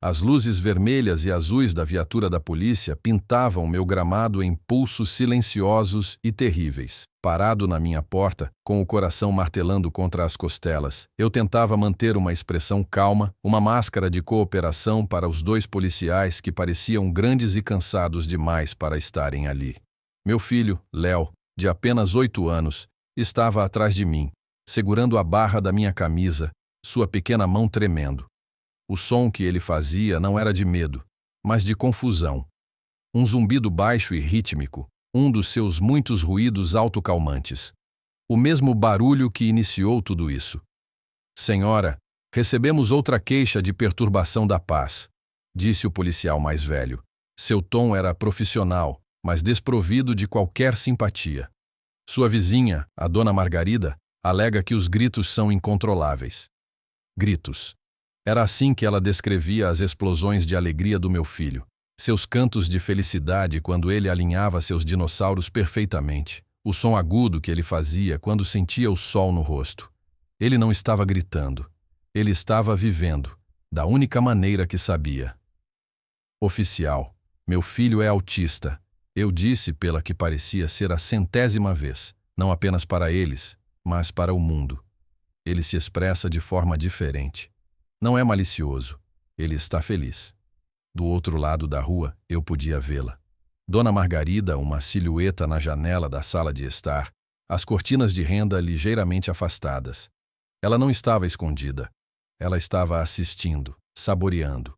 As luzes vermelhas e azuis da viatura da polícia pintavam meu gramado em pulsos silenciosos e terríveis. Parado na minha porta, com o coração martelando contra as costelas, eu tentava manter uma expressão calma, uma máscara de cooperação para os dois policiais que pareciam grandes e cansados demais para estarem ali. Meu filho, Léo, de apenas 8 anos, estava atrás de mim, segurando a barra da minha camisa, sua pequena mão tremendo. O som que ele fazia não era de medo, mas de confusão. Um zumbido baixo e rítmico, um dos seus muitos ruídos autocalmantes. O mesmo barulho que iniciou tudo isso. Senhora, recebemos outra queixa de perturbação da paz, disse o policial mais velho. Seu tom era profissional, mas desprovido de qualquer simpatia. Sua vizinha, a dona Margarida, alega que os gritos são incontroláveis. Gritos. Era assim que ela descrevia as explosões de alegria do meu filho, seus cantos de felicidade quando ele alinhava seus dinossauros perfeitamente, o som agudo que ele fazia quando sentia o sol no rosto. Ele não estava gritando, ele estava vivendo, da única maneira que sabia. Oficial, meu filho é autista, eu disse pela que parecia ser a 100ª vez, não apenas para eles, mas para o mundo. Ele se expressa de forma diferente. Não é malicioso, ele está feliz. Do outro lado da rua, eu podia vê-la. Dona Margarida, uma silhueta na janela da sala de estar, as cortinas de renda ligeiramente afastadas. Ela não estava escondida. Ela estava assistindo, saboreando.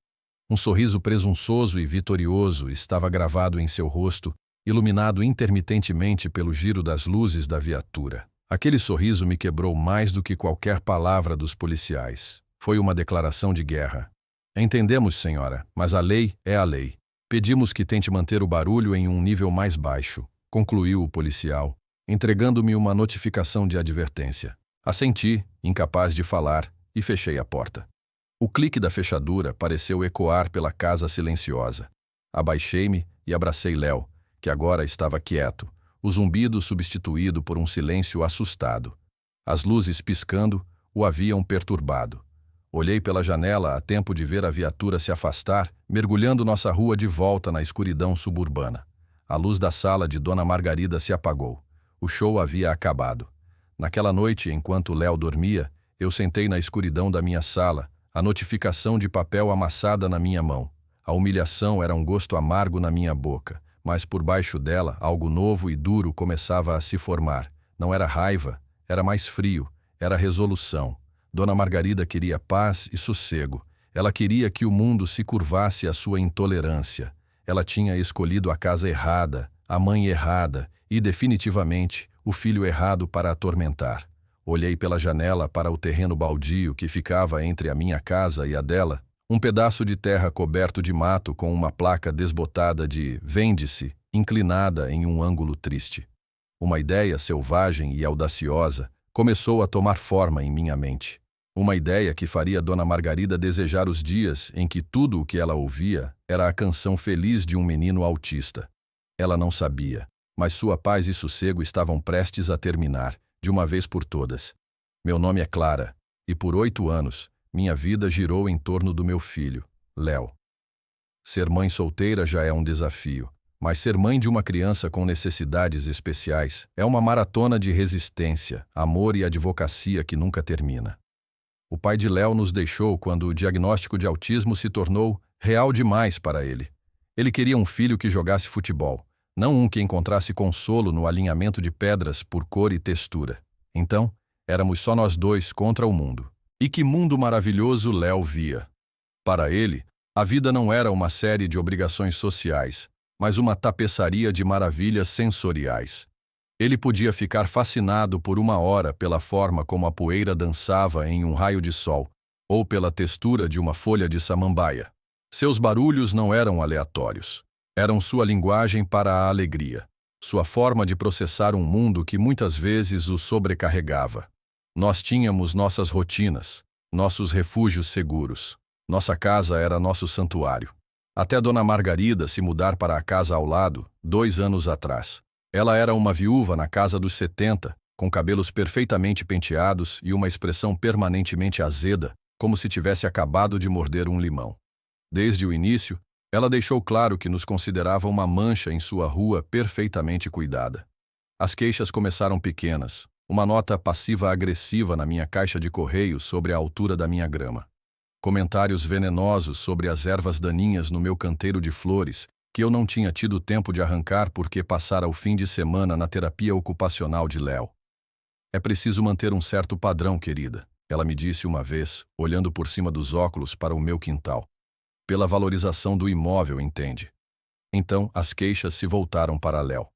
Um sorriso presunçoso e vitorioso estava gravado em seu rosto, iluminado intermitentemente pelo giro das luzes da viatura. Aquele sorriso me quebrou mais do que qualquer palavra dos policiais. Foi uma declaração de guerra. Entendemos, senhora, mas a lei é a lei. Pedimos que tente manter o barulho em um nível mais baixo, concluiu o policial, entregando-me uma notificação de advertência. Assenti, incapaz de falar, e fechei a porta. O clique da fechadura pareceu ecoar pela casa silenciosa. Abaixei-me e abracei Léo, que agora estava quieto, o zumbido substituído por um silêncio assustado. As luzes piscando o haviam perturbado. Olhei pela janela a tempo de ver a viatura se afastar, mergulhando nossa rua de volta na escuridão suburbana. A luz da sala de Dona Margarida se apagou. O show havia acabado. Naquela noite, enquanto Léo dormia, eu sentei na escuridão da minha sala, a notificação de papel amassada na minha mão. A humilhação era um gosto amargo na minha boca, mas por baixo dela algo novo e duro começava a se formar. Não era raiva, era mais frio, era resolução. Dona Margarida queria paz e sossego. Ela queria que o mundo se curvasse à sua intolerância. Ela tinha escolhido a casa errada, a mãe errada e, definitivamente, o filho errado para atormentar. Olhei pela janela para o terreno baldio que ficava entre a minha casa e a dela, um pedaço de terra coberto de mato com uma placa desbotada de "Vende-se", inclinada em um ângulo triste. Uma ideia selvagem e audaciosa começou a tomar forma em minha mente. Uma ideia que faria Dona Margarida desejar os dias em que tudo o que ela ouvia era a canção feliz de um menino autista. Ela não sabia, mas sua paz e sossego estavam prestes a terminar, de uma vez por todas. Meu nome é Clara, e por 8 anos, minha vida girou em torno do meu filho, Léo. Ser mãe solteira já é um desafio, mas ser mãe de uma criança com necessidades especiais é uma maratona de resistência, amor e advocacia que nunca termina. O pai de Léo nos deixou quando o diagnóstico de autismo se tornou real demais para ele. Ele queria um filho que jogasse futebol, não um que encontrasse consolo no alinhamento de pedras por cor e textura. Então, éramos só nós dois contra o mundo. E que mundo maravilhoso Léo via! Para ele, a vida não era uma série de obrigações sociais, mas uma tapeçaria de maravilhas sensoriais. Ele podia ficar fascinado por 1 hora pela forma como a poeira dançava em um raio de sol, ou pela textura de uma folha de samambaia. Seus barulhos não eram aleatórios. Eram sua linguagem para a alegria, sua forma de processar um mundo que muitas vezes o sobrecarregava. Nós tínhamos nossas rotinas, nossos refúgios seguros. Nossa casa era nosso santuário. Até Dona Margarida se mudar para a casa ao lado, 2 anos atrás. Ela era uma viúva na casa dos 70, com cabelos perfeitamente penteados e uma expressão permanentemente azeda, como se tivesse acabado de morder um limão. Desde o início, ela deixou claro que nos considerava uma mancha em sua rua perfeitamente cuidada. As queixas começaram pequenas, uma nota passiva-agressiva na minha caixa de correio sobre a altura da minha grama. Comentários venenosos sobre as ervas daninhas no meu canteiro de flores, que eu não tinha tido tempo de arrancar porque passara o fim de semana na terapia ocupacional de Léo. É preciso manter um certo padrão, querida, ela me disse uma vez, olhando por cima dos óculos para o meu quintal. Pela valorização do imóvel, entende? Então, as queixas se voltaram para Léo.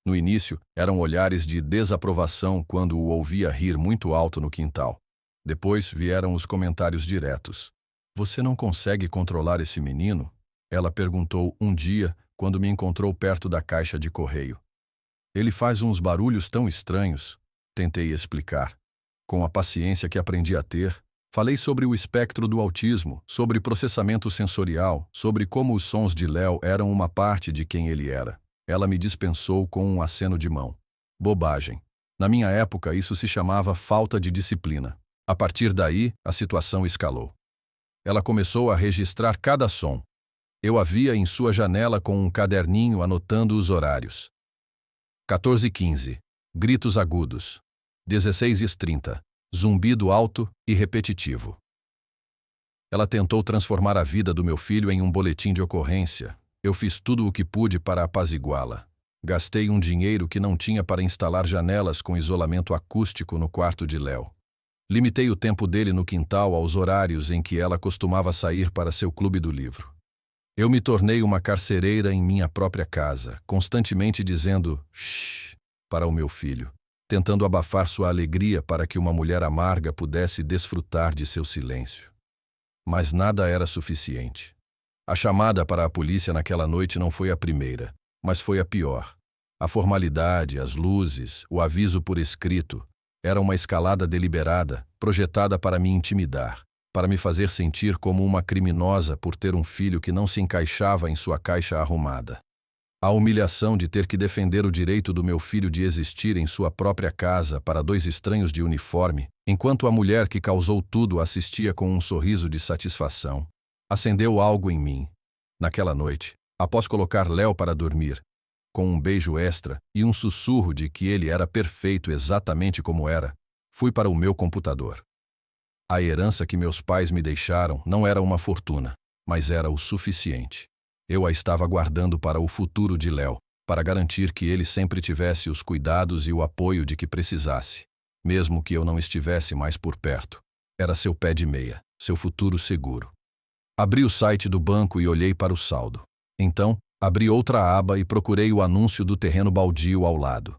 No início, eram olhares de desaprovação quando o ouvia rir muito alto no quintal. Depois vieram os comentários diretos. Você não consegue controlar esse menino? Ela perguntou um dia, quando me encontrou perto da caixa de correio. Ele faz uns barulhos tão estranhos. Tentei explicar. Com a paciência que aprendi a ter, falei sobre o espectro do autismo, sobre processamento sensorial, sobre como os sons de Léo eram uma parte de quem ele era. Ela me dispensou com um aceno de mão. Bobagem. Na minha época, isso se chamava falta de disciplina. A partir daí, a situação escalou. Ela começou a registrar cada som. Eu a via em sua janela com um caderninho anotando os horários. 14h15. Gritos agudos. 16h30. Zumbido alto e repetitivo. Ela tentou transformar a vida do meu filho em um boletim de ocorrência. Eu fiz tudo o que pude para apaziguá-la. Gastei um dinheiro que não tinha para instalar janelas com isolamento acústico no quarto de Léo. Limitei o tempo dele no quintal aos horários em que ela costumava sair para seu clube do livro. Eu me tornei uma carcereira em minha própria casa, constantemente dizendo "shh" para o meu filho, tentando abafar sua alegria para que uma mulher amarga pudesse desfrutar de seu silêncio. Mas nada era suficiente. A chamada para a polícia naquela noite não foi a primeira, mas foi a pior. A formalidade, as luzes, o aviso por escrito, era uma escalada deliberada, projetada para me intimidar, para me fazer sentir como uma criminosa por ter um filho que não se encaixava em sua caixa arrumada. A humilhação de ter que defender o direito do meu filho de existir em sua própria casa para dois estranhos de uniforme, enquanto a mulher que causou tudo assistia com um sorriso de satisfação, acendeu algo em mim. Naquela noite, após colocar Léo para dormir, com um beijo extra e um sussurro de que ele era perfeito exatamente como era, fui para o meu computador. A herança que meus pais me deixaram não era uma fortuna, mas era o suficiente. Eu a estava guardando para o futuro de Léo, para garantir que ele sempre tivesse os cuidados e o apoio de que precisasse, mesmo que eu não estivesse mais por perto. Era seu pé de meia, seu futuro seguro. Abri o site do banco e olhei para o saldo. Então, abri outra aba e procurei o anúncio do terreno baldio ao lado.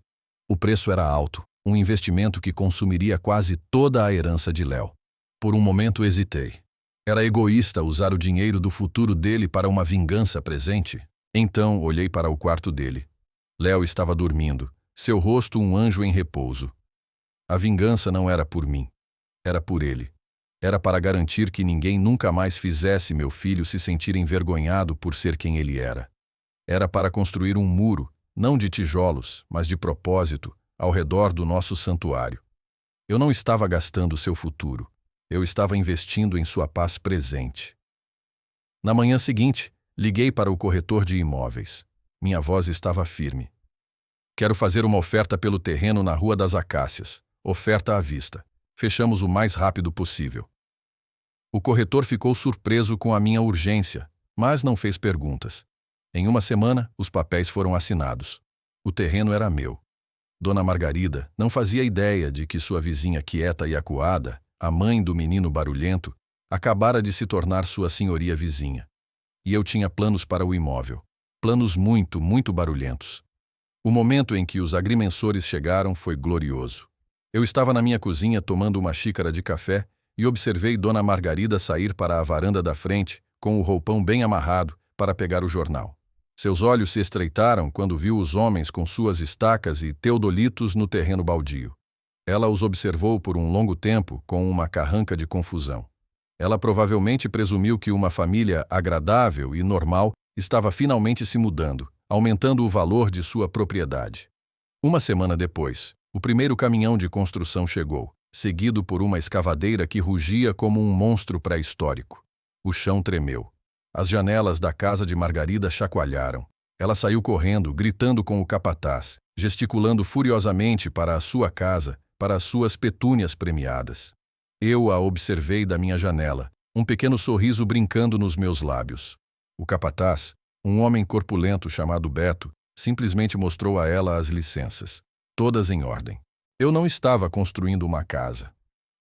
O preço era alto, um investimento que consumiria quase toda a herança de Léo. Por um momento hesitei. Era egoísta usar o dinheiro do futuro dele para uma vingança presente? Então olhei para o quarto dele. Léo estava dormindo, seu rosto um anjo em repouso. A vingança não era por mim, era por ele. Era para garantir que ninguém nunca mais fizesse meu filho se sentir envergonhado por ser quem ele era. Era para construir um muro, não de tijolos, mas de propósito, ao redor do nosso santuário. Eu não estava gastando seu futuro. Eu estava investindo em sua paz presente. Na manhã seguinte, liguei para o corretor de imóveis. Minha voz estava firme. Quero fazer uma oferta pelo terreno na Rua das Acácias. Oferta à vista. Fechamos o mais rápido possível. O corretor ficou surpreso com a minha urgência, mas não fez perguntas. Em uma semana, os papéis foram assinados. O terreno era meu. Dona Margarida não fazia ideia de que sua vizinha quieta e acuada, a mãe do menino barulhento, acabara de se tornar sua senhoria vizinha. E eu tinha planos para o imóvel. Planos muito, muito barulhentos. O momento em que os agrimensores chegaram foi glorioso. Eu estava na minha cozinha tomando uma xícara de café e observei Dona Margarida sair para a varanda da frente, com o roupão bem amarrado, para pegar o jornal. Seus olhos se estreitaram quando viu os homens com suas estacas e teodolitos no terreno baldio. Ela os observou por um longo tempo com uma carranca de confusão. Ela provavelmente presumiu que uma família agradável e normal estava finalmente se mudando, aumentando o valor de sua propriedade. Uma semana depois, o primeiro caminhão de construção chegou, seguido por uma escavadeira que rugia como um monstro pré-histórico. O chão tremeu. As janelas da casa de Margarida chacoalharam. Ela saiu correndo, gritando com o capataz, gesticulando furiosamente para a sua casa, para as suas petúnias premiadas. Eu a observei da minha janela, um pequeno sorriso brincando nos meus lábios. O capataz, um homem corpulento chamado Beto, simplesmente mostrou a ela as licenças, todas em ordem. Eu não estava construindo uma casa.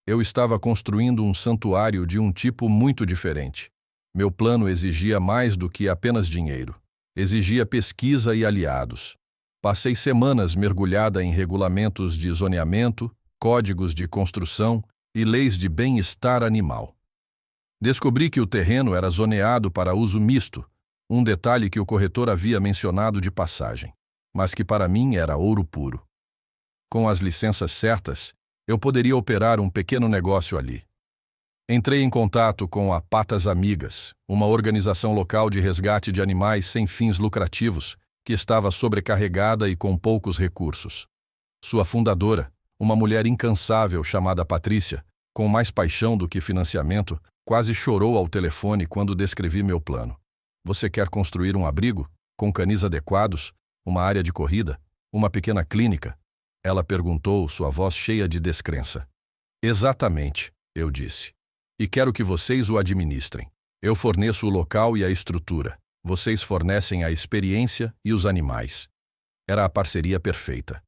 Eu estava construindo um santuário de um tipo muito diferente. Meu plano exigia mais do que apenas dinheiro. Exigia pesquisa e aliados. Passei semanas mergulhada em regulamentos de zoneamento, códigos de construção e leis de bem-estar animal. Descobri que o terreno era zoneado para uso misto, um detalhe que o corretor havia mencionado de passagem, mas que para mim era ouro puro. Com as licenças certas, eu poderia operar um pequeno negócio ali. Entrei em contato com a Patas Amigas, uma organização local de resgate de animais sem fins lucrativos, que estava sobrecarregada e com poucos recursos. Sua fundadora, uma mulher incansável chamada Patrícia, com mais paixão do que financiamento, quase chorou ao telefone quando descrevi meu plano. Você quer construir um abrigo? Com canis adequados? Uma área de corrida? Uma pequena clínica? Ela perguntou, sua voz cheia de descrença. Exatamente, eu disse. E quero que vocês o administrem. Eu forneço o local e a estrutura. Vocês fornecem a experiência e os animais. Era a parceria perfeita.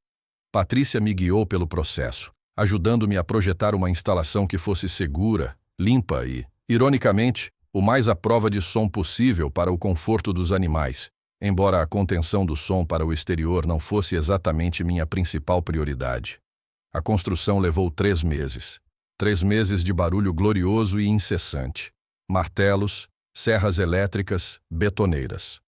Patrícia me guiou pelo processo, ajudando-me a projetar uma instalação que fosse segura, limpa e, ironicamente, o mais à prova de som possível para o conforto dos animais, embora a contenção do som para o exterior não fosse exatamente minha principal prioridade. A construção levou 3 meses. 3 meses de barulho glorioso e incessante. Martelos, serras elétricas, betoneiras.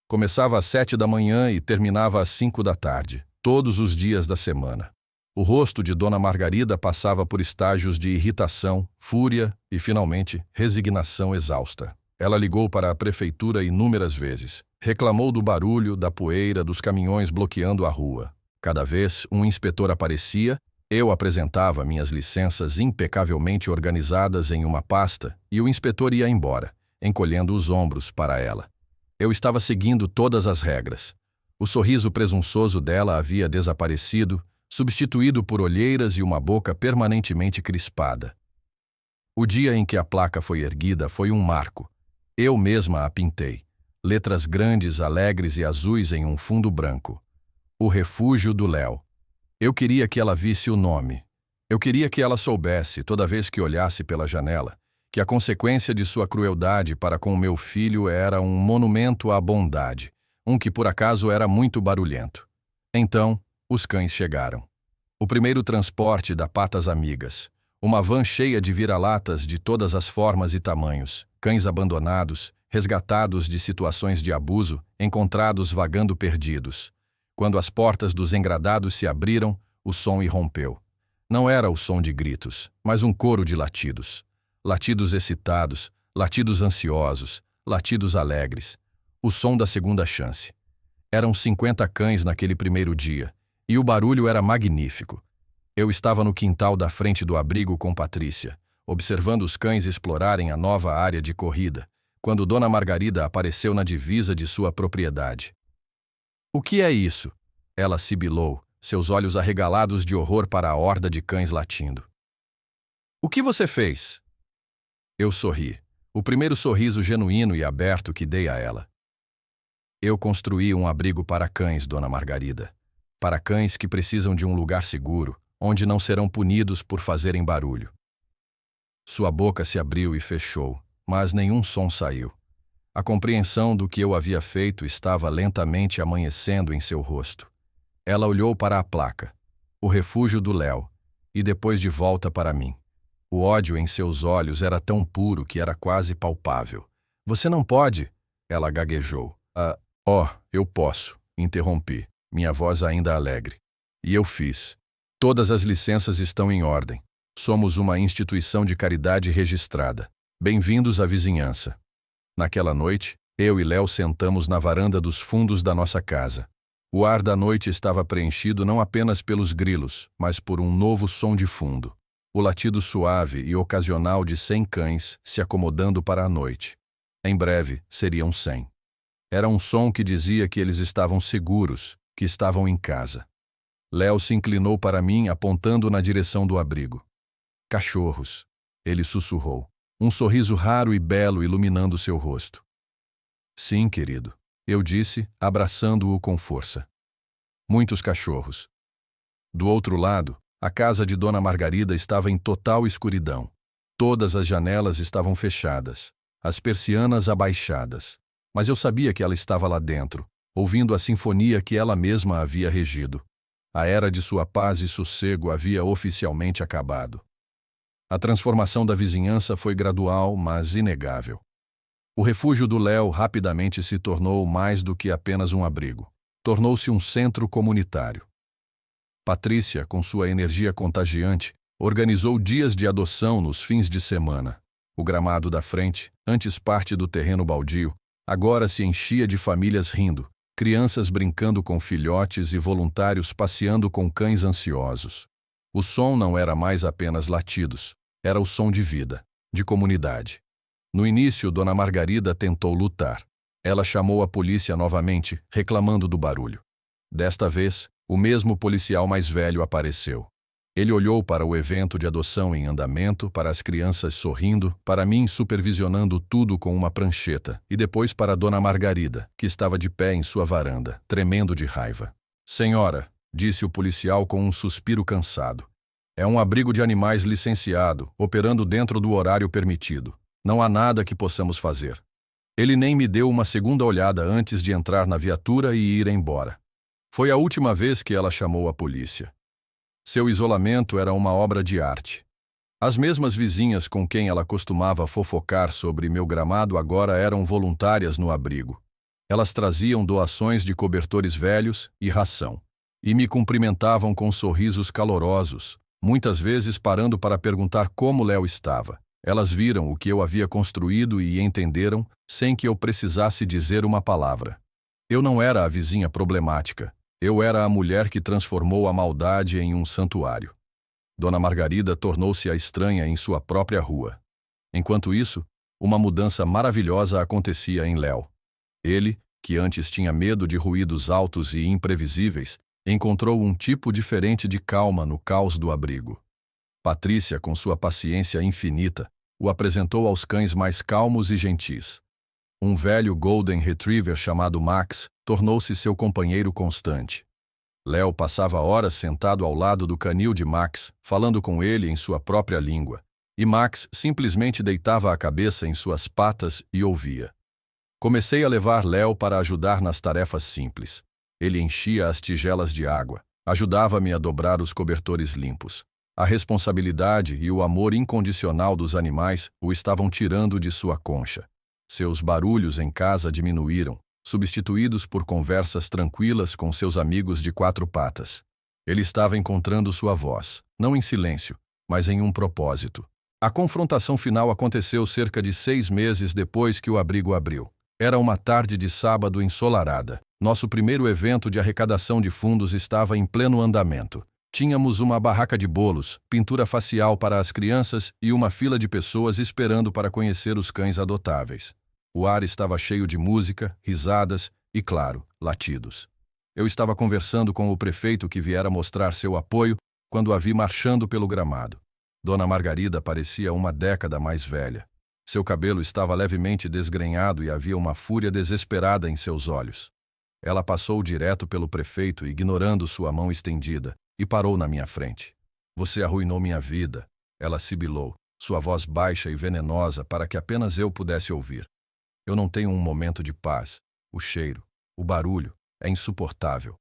Começava às 7 da manhã e terminava às 5 da tarde, todos os dias da semana. O rosto de Dona Margarida passava por estágios de irritação, fúria e, finalmente, resignação exausta. Ela ligou para a prefeitura inúmeras vezes. Reclamou do barulho, da poeira, dos caminhões bloqueando a rua. Cada vez, um inspetor aparecia, eu apresentava minhas licenças impecavelmente organizadas em uma pasta e o inspetor ia embora, encolhendo os ombros para ela. Eu estava seguindo todas as regras. O sorriso presunçoso dela havia desaparecido, substituído por olheiras e uma boca permanentemente crispada. O dia em que a placa foi erguida foi um marco. Eu mesma a pintei. Letras grandes, alegres e azuis em um fundo branco. O Refúgio do Léo. Eu queria que ela visse o nome. Eu queria que ela soubesse, toda vez que olhasse pela janela, que a consequência de sua crueldade para com meu filho era um monumento à bondade, um que por acaso era muito barulhento. Então, os cães chegaram. O primeiro transporte da Patas Amigas. Uma van cheia de vira-latas de todas as formas e tamanhos, cães abandonados, resgatados de situações de abuso, encontrados vagando perdidos. Quando as portas dos engradados se abriram, o som irrompeu. Não era o som de gritos, mas um coro de latidos. Latidos excitados, latidos ansiosos, latidos alegres. O som da segunda chance. Eram 50 cães naquele primeiro dia, e o barulho era magnífico. Eu estava no quintal da frente do abrigo com Patrícia, observando os cães explorarem a nova área de corrida, quando Dona Margarida apareceu na divisa de sua propriedade. "O que é isso?" Ela sibilou, seus olhos arregalados de horror para a horda de cães latindo. "O que você fez?" Eu sorri, o primeiro sorriso genuíno e aberto que dei a ela. "Eu construí um abrigo para cães, Dona Margarida. Para cães que precisam de um lugar seguro, onde não serão punidos por fazerem barulho." Sua boca se abriu e fechou, mas nenhum som saiu. A compreensão do que eu havia feito estava lentamente amanhecendo em seu rosto. Ela olhou para a placa, o Refúgio do Léo, e depois de volta para mim. O ódio em seus olhos era tão puro que era quase palpável. "Você não pode!" Ela gaguejou. Eu posso", interrompi, minha voz ainda alegre. "E eu fiz. Todas as licenças estão em ordem. Somos uma instituição de caridade registrada. Bem-vindos à vizinhança." Naquela noite, eu e Léo sentamos na varanda dos fundos da nossa casa. O ar da noite estava preenchido não apenas pelos grilos, mas por um novo som de fundo. O latido suave e ocasional de 100 cães se acomodando para a noite. Em breve, seriam 100. Era um som que dizia que eles estavam seguros, que estavam em casa. Léo se inclinou para mim, apontando na direção do abrigo. Cachorros, ele sussurrou, um sorriso raro e belo iluminando seu rosto. Sim, querido, eu disse, abraçando-o com força. Muitos cachorros. Do outro lado, a casa de Dona Margarida estava em total escuridão. Todas as janelas estavam fechadas, as persianas abaixadas. Mas eu sabia que ela estava lá dentro, ouvindo a sinfonia que ela mesma havia regido. A era de sua paz e sossego havia oficialmente acabado. A transformação da vizinhança foi gradual, mas inegável. O refúgio do Léo rapidamente se tornou mais do que apenas um abrigo. Tornou-se um centro comunitário. Patrícia, com sua energia contagiante, organizou dias de adoção nos fins de semana. O gramado da frente, antes parte do terreno baldio, agora se enchia de famílias rindo, crianças brincando com filhotes e voluntários passeando com cães ansiosos. O som não era mais apenas latidos, era o som de vida, de comunidade. No início, Dona Margarida tentou lutar. Ela chamou a polícia novamente, reclamando do barulho. Desta vez, o mesmo policial mais velho apareceu. Ele olhou para o evento de adoção em andamento, para as crianças sorrindo, para mim supervisionando tudo com uma prancheta, e depois para Dona Margarida, que estava de pé em sua varanda, tremendo de raiva. Senhora, disse o policial com um suspiro cansado. É um abrigo de animais licenciado, operando dentro do horário permitido. Não há nada que possamos fazer. Ele nem me deu uma segunda olhada antes de entrar na viatura e ir embora. Foi a última vez que ela chamou a polícia. Seu isolamento era uma obra de arte. As mesmas vizinhas com quem ela costumava fofocar sobre meu gramado agora eram voluntárias no abrigo. Elas traziam doações de cobertores velhos e ração. E me cumprimentavam com sorrisos calorosos, muitas vezes parando para perguntar como Léo estava. Elas viram o que eu havia construído e entenderam, sem que eu precisasse dizer uma palavra. Eu não era a vizinha problemática. Eu era a mulher que transformou a maldade em um santuário. Dona Margarida tornou-se a estranha em sua própria rua. Enquanto isso, uma mudança maravilhosa acontecia em Léo. Ele, que antes tinha medo de ruídos altos e imprevisíveis, encontrou um tipo diferente de calma no caos do abrigo. Patrícia, com sua paciência infinita, o apresentou aos cães mais calmos e gentis. Um velho Golden Retriever chamado Max tornou-se seu companheiro constante. Léo passava horas sentado ao lado do canil de Max, falando com ele em sua própria língua, e Max simplesmente deitava a cabeça em suas patas e ouvia. Comecei a levar Léo para ajudar nas tarefas simples. Ele enchia as tigelas de água, ajudava-me a dobrar os cobertores limpos. A responsabilidade e o amor incondicional dos animais o estavam tirando de sua concha. Seus barulhos em casa diminuíram, substituídos por conversas tranquilas com seus amigos de 4 patas. Ele estava encontrando sua voz, não em silêncio, mas em um propósito. A confrontação final aconteceu cerca de 6 meses depois que o abrigo abriu. Era uma tarde de sábado ensolarada. Nosso primeiro evento de arrecadação de fundos estava em pleno andamento. Tínhamos uma barraca de bolos, pintura facial para as crianças e uma fila de pessoas esperando para conhecer os cães adotáveis. O ar estava cheio de música, risadas e, claro, latidos. Eu estava conversando com o prefeito que viera mostrar seu apoio quando a vi marchando pelo gramado. Dona Margarida parecia uma década mais velha. Seu cabelo estava levemente desgrenhado e havia uma fúria desesperada em seus olhos. Ela passou direto pelo prefeito, ignorando sua mão estendida, e parou na minha frente. Você arruinou minha vida, ela sibilou, sua voz baixa e venenosa para que apenas eu pudesse ouvir. Eu não tenho um momento de paz. O cheiro, o barulho, é insuportável.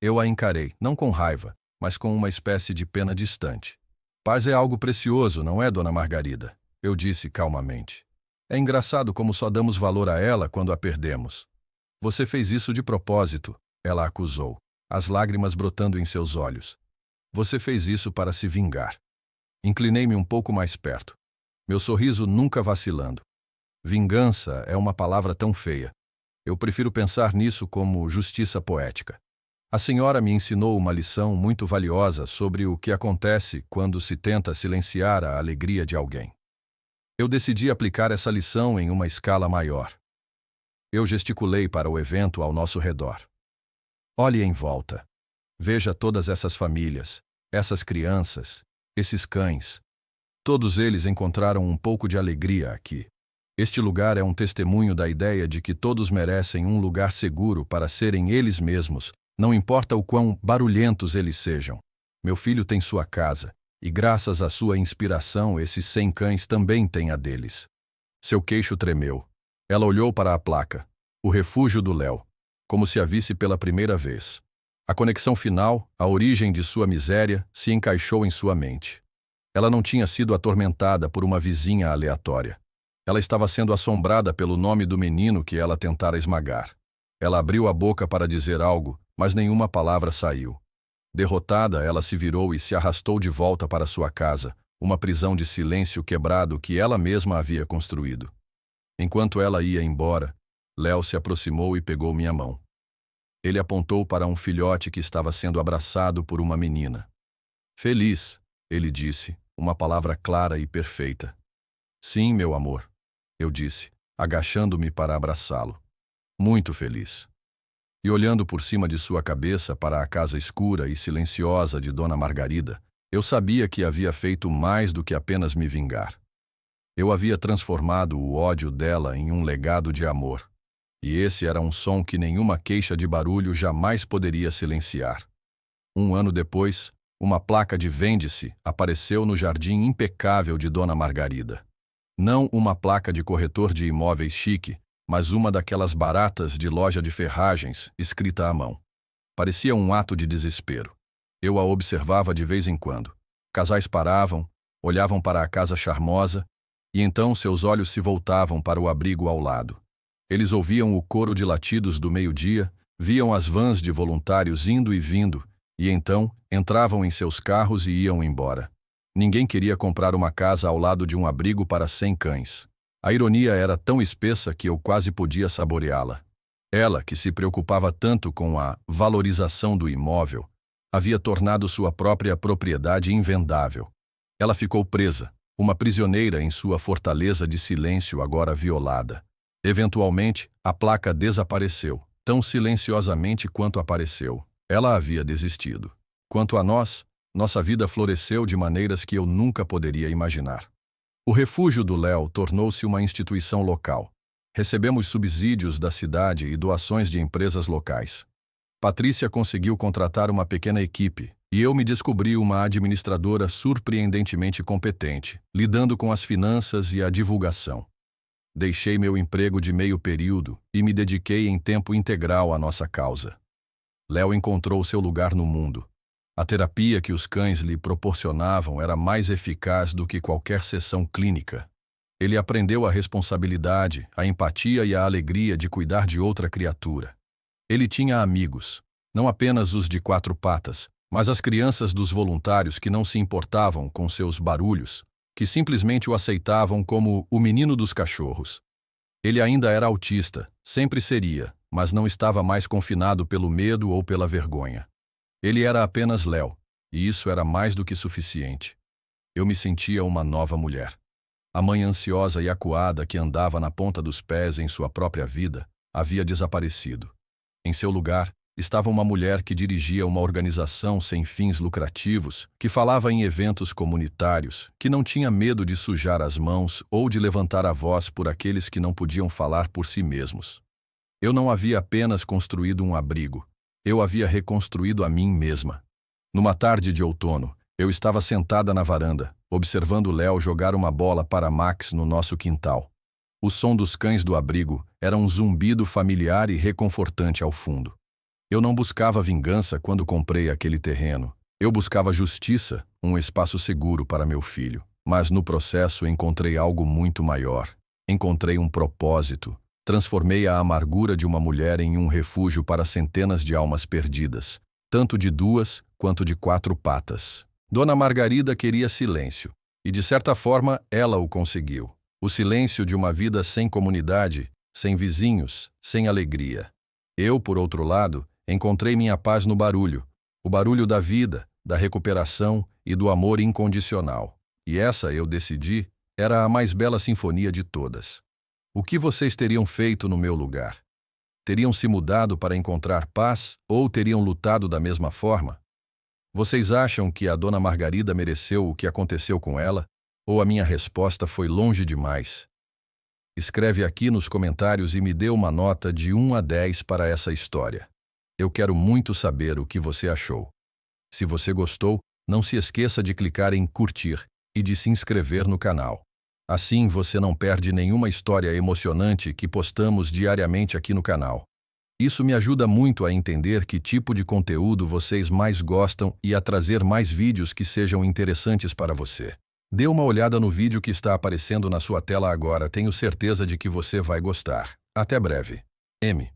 Eu a encarei, não com raiva, mas com uma espécie de pena distante. Paz é algo precioso, não é, Dona Margarida? Eu disse calmamente. É engraçado como só damos valor a ela quando a perdemos. Você fez isso de propósito, ela acusou, as lágrimas brotando em seus olhos. Você fez isso para se vingar. Inclinei-me um pouco mais perto, meu sorriso nunca vacilando. Vingança é uma palavra tão feia. Eu prefiro pensar nisso como justiça poética. A senhora me ensinou uma lição muito valiosa sobre o que acontece quando se tenta silenciar a alegria de alguém. Eu decidi aplicar essa lição em uma escala maior. Eu gesticulei para o evento ao nosso redor. Olhe em volta. Veja todas essas famílias, essas crianças, esses cães. Todos eles encontraram um pouco de alegria aqui. Este lugar é um testemunho da ideia de que todos merecem um lugar seguro para serem eles mesmos, não importa o quão barulhentos eles sejam. Meu filho tem sua casa, e graças à sua inspiração, esses 100 cães também têm a deles. Seu queixo tremeu. Ela olhou para a placa, o refúgio do Léo, como se a visse pela primeira vez. A conexão final, a origem de sua miséria, se encaixou em sua mente. Ela não tinha sido atormentada por uma vizinha aleatória. Ela estava sendo assombrada pelo nome do menino que ela tentara esmagar. Ela abriu a boca para dizer algo, mas nenhuma palavra saiu. Derrotada, ela se virou e se arrastou de volta para sua casa, uma prisão de silêncio quebrado que ela mesma havia construído. Enquanto ela ia embora, Léo se aproximou e pegou minha mão. Ele apontou para um filhote que estava sendo abraçado por uma menina. Feliz, ele disse, uma palavra clara e perfeita. Sim, meu amor, eu disse, agachando-me para abraçá-lo. Muito feliz. E olhando por cima de sua cabeça para a casa escura e silenciosa de Dona Margarida, eu sabia que havia feito mais do que apenas me vingar. Eu havia transformado o ódio dela em um legado de amor. E esse era um som que nenhuma queixa de barulho jamais poderia silenciar. 1 ano depois, uma placa de vende-se apareceu no jardim impecável de Dona Margarida. Não uma placa de corretor de imóveis chique, mas uma daquelas baratas de loja de ferragens, escrita à mão. Parecia um ato de desespero. Eu a observava de vez em quando. Casais paravam, olhavam para a casa charmosa, e então seus olhos se voltavam para o abrigo ao lado. Eles ouviam o coro de latidos do meio-dia, viam as vans de voluntários indo e vindo, e então entravam em seus carros e iam embora. Ninguém queria comprar uma casa ao lado de um abrigo para 100 cães. A ironia era tão espessa que eu quase podia saboreá-la. Ela, que se preocupava tanto com a valorização do imóvel, havia tornado sua própria propriedade invendável. Ela ficou presa, uma prisioneira em sua fortaleza de silêncio agora violada. Eventualmente, a placa desapareceu, tão silenciosamente quanto apareceu. Ela havia desistido. Quanto a nós, nossa vida floresceu de maneiras que eu nunca poderia imaginar. O refúgio do Léo tornou-se uma instituição local. Recebemos subsídios da cidade e doações de empresas locais. Patrícia conseguiu contratar uma pequena equipe, e eu me descobri uma administradora surpreendentemente competente, lidando com as finanças e a divulgação. Deixei meu emprego de meio período e me dediquei em tempo integral à nossa causa. Léo encontrou seu lugar no mundo. A terapia que os cães lhe proporcionavam era mais eficaz do que qualquer sessão clínica. Ele aprendeu a responsabilidade, a empatia e a alegria de cuidar de outra criatura. Ele tinha amigos, não apenas os de 4 patas, mas as crianças dos voluntários que não se importavam com seus barulhos, que simplesmente o aceitavam como o menino dos cachorros. Ele ainda era autista, sempre seria, mas não estava mais confinado pelo medo ou pela vergonha. Ele era apenas Léo, e isso era mais do que suficiente. Eu me sentia uma nova mulher. A mãe ansiosa e acuada que andava na ponta dos pés em sua própria vida havia desaparecido. Em seu lugar, estava uma mulher que dirigia uma organização sem fins lucrativos, que falava em eventos comunitários, que não tinha medo de sujar as mãos ou de levantar a voz por aqueles que não podiam falar por si mesmos. Eu não havia apenas construído um abrigo, eu havia reconstruído a mim mesma. Numa tarde de outono, eu estava sentada na varanda, observando Léo jogar uma bola para Max no nosso quintal. O som dos cães do abrigo era um zumbido familiar e reconfortante ao fundo. Eu não buscava vingança quando comprei aquele terreno. Eu buscava justiça, um espaço seguro para meu filho. Mas no processo encontrei algo muito maior. Encontrei um propósito. Transformei a amargura de uma mulher em um refúgio para centenas de almas perdidas, tanto de 2 quanto de 4 patas. Dona Margarida queria silêncio, e de certa forma ela o conseguiu. O silêncio de uma vida sem comunidade, sem vizinhos, sem alegria. Eu, por outro lado, encontrei minha paz no barulho, o barulho da vida, da recuperação e do amor incondicional. E essa, eu decidi, Era a mais bela sinfonia de todas. O que vocês teriam feito no meu lugar? Teriam se mudado para encontrar paz ou teriam lutado da mesma forma? Vocês acham que a Dona Margarida mereceu o que aconteceu com ela? Ou a minha resposta foi longe demais? Escreve aqui nos comentários e me dê uma nota de 1 a 10 para essa história. Eu quero muito saber o que você achou. Se você gostou, não se esqueça de clicar em curtir e de se inscrever no canal. Assim você não perde nenhuma história emocionante que postamos diariamente aqui no canal. Isso me ajuda muito a entender que tipo de conteúdo vocês mais gostam e a trazer mais vídeos que sejam interessantes para você. Dê uma olhada no vídeo que está aparecendo na sua tela agora, tenho certeza de que você vai gostar. Até breve. M.